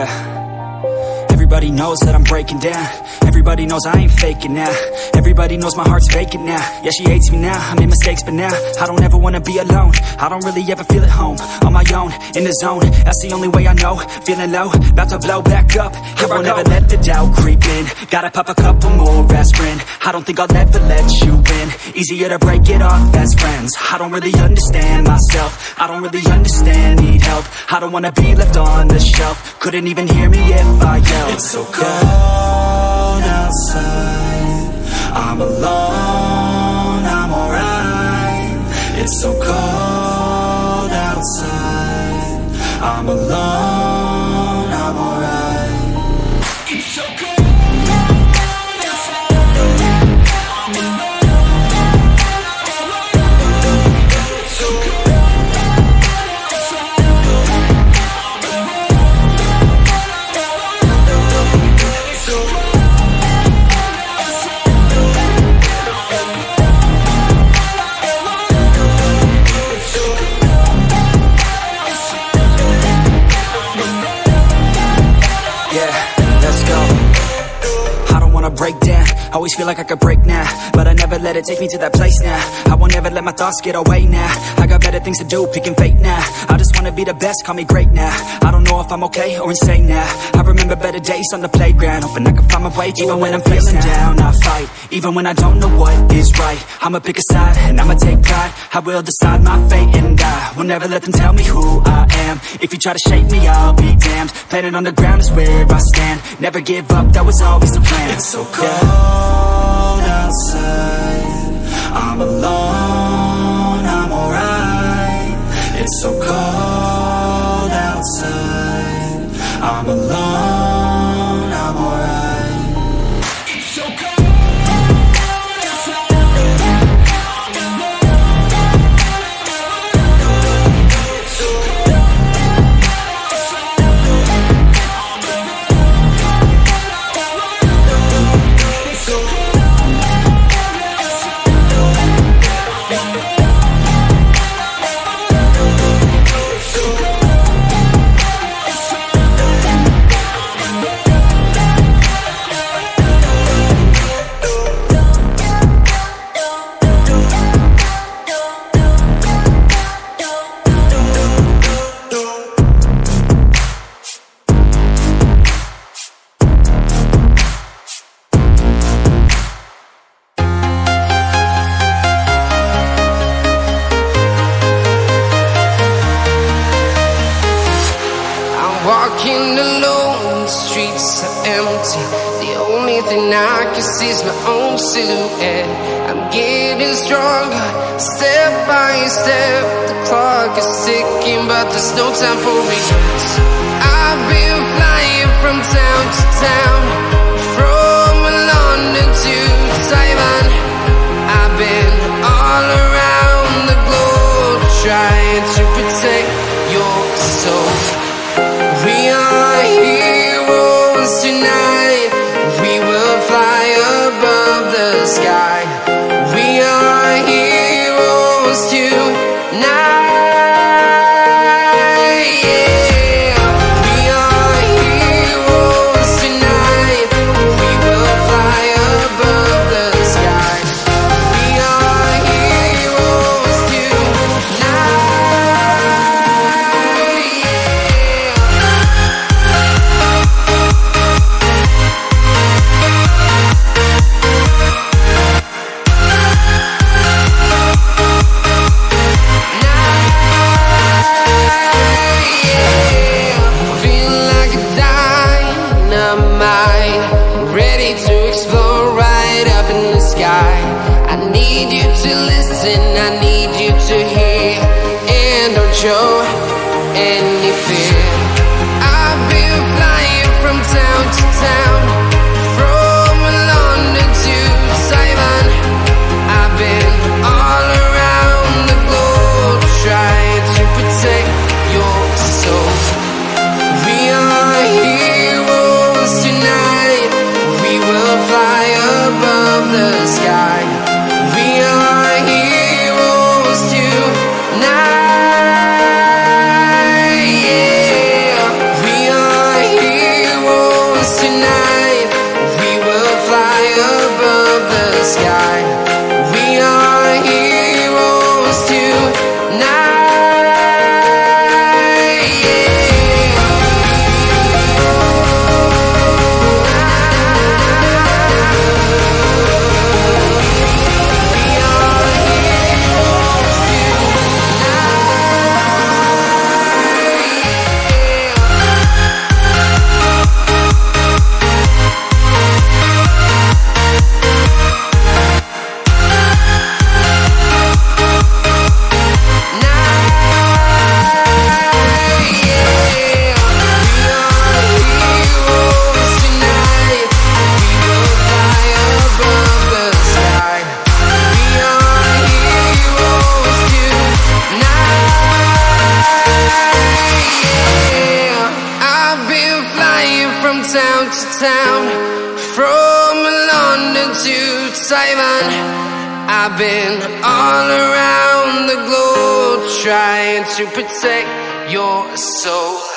Yeah. Everybody knows that I'm breaking down. Everybody knows I ain't faking now. Everybody knows my heart's vacant now. Yeah, she hates me now, I made mistakes but now I don't ever wanna be alone. I don't really ever feel at home. On my own, in the zone, that's the only way I know. Feeling low, about to blow back up. I won't ever let the doubt creep in. Gotta pop a couple more aspirin. I don't think I'll ever let you in. Easier to break it off as friends. I don't really understand myself. I don't really understand, need help. I don't wanna be left on the shelf. Couldn't even hear me if I yelled. It's so cold outside, I'm alone, I'm alright. It's so cold outside, I'm alone, I'm alright. It's so cold. Break down, always feel like I could break now, but I never let it take me to that place now. I won't ever let my thoughts get away now. I got better things to do, picking fate now. I just wanna be the best, call me great now. I don't know if I'm okay or insane now. I remember better days on the playground, hoping I can find my way. Even when I'm feeling down, I fight. Even when I don't know what is right, I'ma pick a side and I'ma take pride. I will decide my fate and I will never let them tell me who I am. If you try to shape me, I'll be damned. Planet on the ground is where I stand. Never give up, that was always the plan. It's so cold outside, I'm alone, I'm alright. It's so cold outside, I'm alone, I'm alright. It's so cold. Walking alone, the streets are empty. The only thing I can see is my own silhouette. I'm getting stronger, step by step. The clock is ticking, but there's no time for regrets. I've been flying from town to town, from London to Taiwan. I've been all around the globe, trying to protect your soul. We are heroes tonight. We will fly above the sky. We are heroes tonight. Yeah. We are heroes tonight. We will fly above the sky. We are heroes tonight. I need you to listen, I need you to hear, and don't show any fear. I've been flying from town to town, from London to Taiwan. I've been all around the globe, trying to protect your soul. We are heroes tonight. We will fly above the sky. We are heroes tonight. Yeah. to town, from London to Taiwan. I've been all around the globe trying to protect your soul.